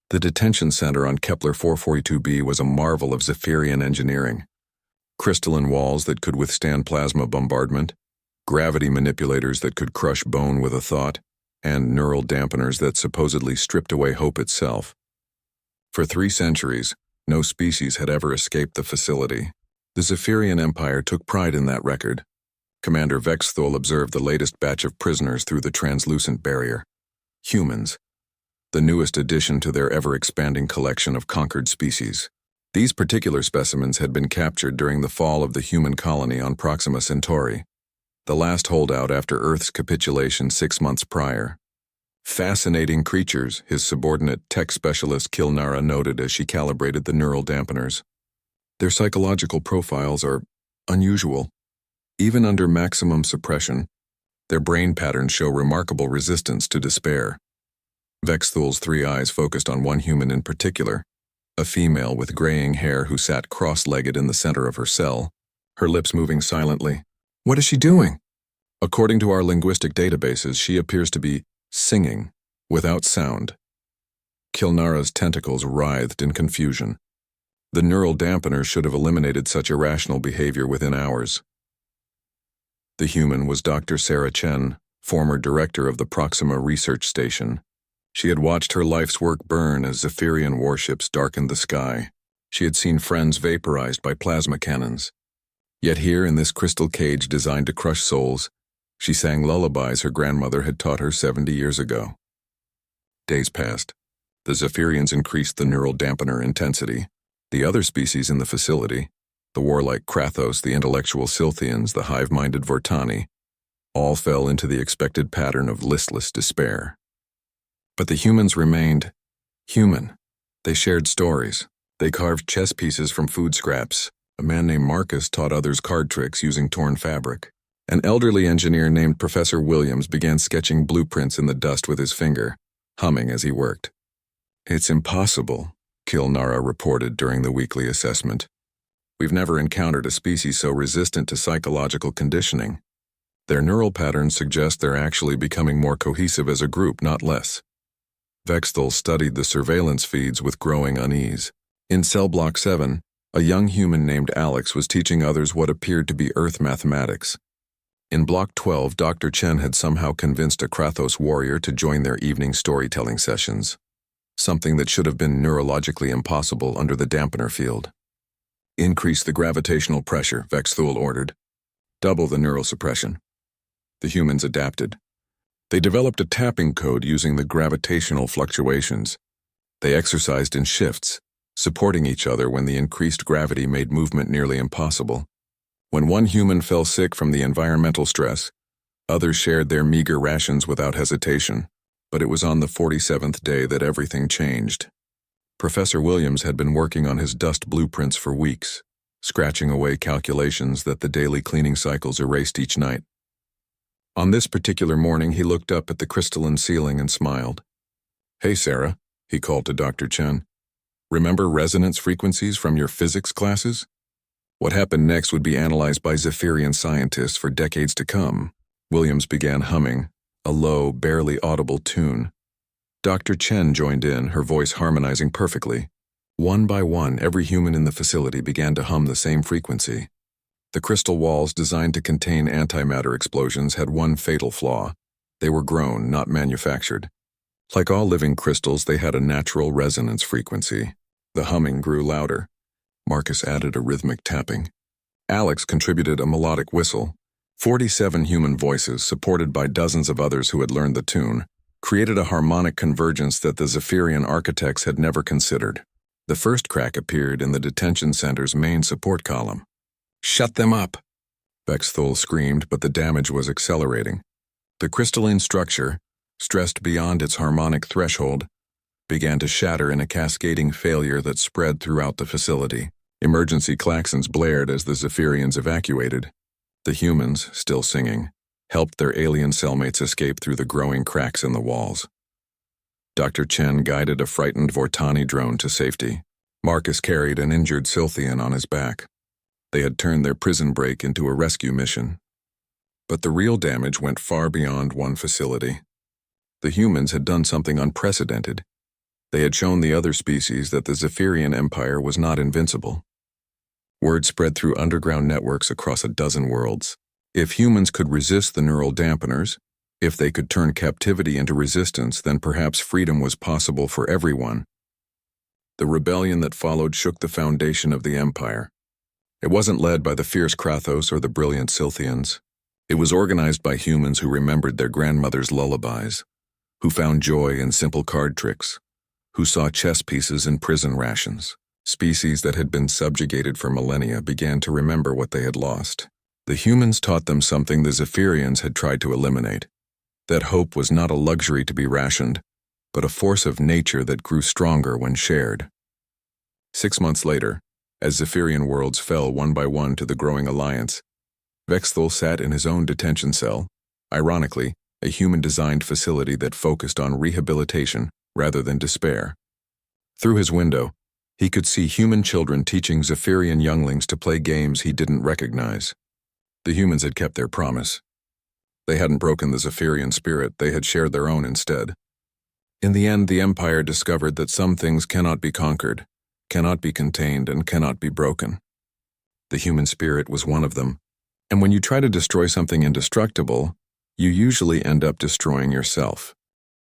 The detention center on Kepler 442b was a marvel of Zephyrian engineering. Crystalline walls that could withstand plasma bombardment, gravity manipulators that could crush bone with a thought, and neural dampeners that supposedly stripped away hope itself. For 3 centuries, no species had ever escaped the facility. The Zephyrian Empire took pride in that record. Commander Vexthul observed the latest batch of prisoners through the translucent barrier. Humans, the newest addition to their ever-expanding collection of conquered species. These particular specimens had been captured during the fall of the human colony on Proxima Centauri, the last holdout after Earth's capitulation 6 months prior. Fascinating creatures, his subordinate tech specialist Kilnara noted as she calibrated the neural dampeners. Their psychological profiles are unusual. Even under maximum suppression, their brain patterns show remarkable resistance to despair. Vexthul's 3 eyes focused on one human in particular, a female with graying hair who sat cross-legged in the center of her cell, her lips moving silently. What is she doing? According to our linguistic databases, she appears to be singing, without sound. Kilnara's tentacles writhed in confusion. The neural dampener should have eliminated such irrational behavior within hours. The human was Dr. Sarah Chen, former director of the Proxima Research Station. She had watched her life's work burn as Zephyrian warships darkened the sky. She had seen friends vaporized by plasma cannons. Yet here in this crystal cage designed to crush souls, she sang lullabies her grandmother had taught her 70 years ago. Days passed. The Zephyrians increased the neural dampener intensity. The other species in the facility, the warlike Krathos, the intellectual Silthians, the hive-minded Vortani, all fell into the expected pattern of listless despair. But the humans remained human. They shared stories. They carved chess pieces from food scraps. A man named Marcus taught others card tricks using torn fabric. An elderly engineer named Professor Williams began sketching blueprints in the dust with his finger, humming as he worked. "It's impossible," Kilnara reported during the weekly assessment. "We've never encountered a species so resistant to psychological conditioning. Their neural patterns suggest they're actually becoming more cohesive as a group, not less." Vexthul studied the surveillance feeds with growing unease. In cell block 7, a young human named Alex was teaching others what appeared to be Earth mathematics. In block 12, Dr. Chen had somehow convinced a Krathos warrior to join their evening storytelling sessions, something that should have been neurologically impossible under the dampener field. "Increase the gravitational pressure," Vexthul ordered. "Double the neural suppression." The humans adapted. They developed a tapping code using the gravitational fluctuations. They exercised in shifts, supporting each other when the increased gravity made movement nearly impossible. When one human fell sick from the environmental stress, others shared their meager rations without hesitation. But it was on the 47th day that everything changed. Professor Williams had been working on his dust blueprints for weeks, scratching away calculations that the daily cleaning cycles erased each night. On this particular morning, he looked up at the crystalline ceiling and smiled. "Hey, Sarah," he called to Dr. Chen. "Remember resonance frequencies from your physics classes?" What happened next would be analyzed by Zephyrian scientists for decades to come. Williams began humming, a low, barely audible tune. Dr. Chen joined in, her voice harmonizing perfectly. One by one, every human in the facility began to hum the same frequency. The crystal walls designed to contain antimatter explosions had one fatal flaw. They were grown, not manufactured. Like all living crystals, they had a natural resonance frequency. The humming grew louder. Marcus added a rhythmic tapping. Alex contributed a melodic whistle. 47 human voices, supported by dozens of others who had learned the tune, created a harmonic convergence that the Zephyrian architects had never considered. The first crack appeared in the detention center's main support column. "Shut them up!" Vexthul screamed, but the damage was accelerating. The crystalline structure, stressed beyond its harmonic threshold, began to shatter in a cascading failure that spread throughout the facility. Emergency klaxons blared as the Zephyrians evacuated. The humans, still singing, helped their alien cellmates escape through the growing cracks in the walls. Dr. Chen guided a frightened Vortani drone to safety. Marcus carried an injured Silthian on his back. They had turned their prison break into a rescue mission. But the real damage went far beyond one facility. The humans had done something unprecedented. They had shown the other species that the Zephyrian Empire was not invincible. Word spread through underground networks across a dozen worlds. If humans could resist the neural dampeners, if they could turn captivity into resistance, then perhaps freedom was possible for everyone. The rebellion that followed shook the foundation of the empire. It wasn't led by the fierce Krathos or the brilliant Scythians. It was organized by humans who remembered their grandmother's lullabies, who found joy in simple card tricks, who saw chess pieces in prison rations. Species that had been subjugated for millennia began to remember what they had lost. The humans taught them something the Zephyrians had tried to eliminate, that hope was not a luxury to be rationed, but a force of nature that grew stronger when shared. 6 months later, as Zephyrian worlds fell one by one to the growing alliance, Vexthul sat in his own detention cell, ironically, a human-designed facility that focused on rehabilitation rather than despair. Through his window, he could see human children teaching Zephyrian younglings to play games he didn't recognize. The humans had kept their promise. They hadn't broken the Zephyrian spirit, they had shared their own instead. In the end, the Empire discovered that some things cannot be conquered, cannot be contained, and cannot be broken. The human spirit was one of them, and when you try to destroy something indestructible, you usually end up destroying yourself.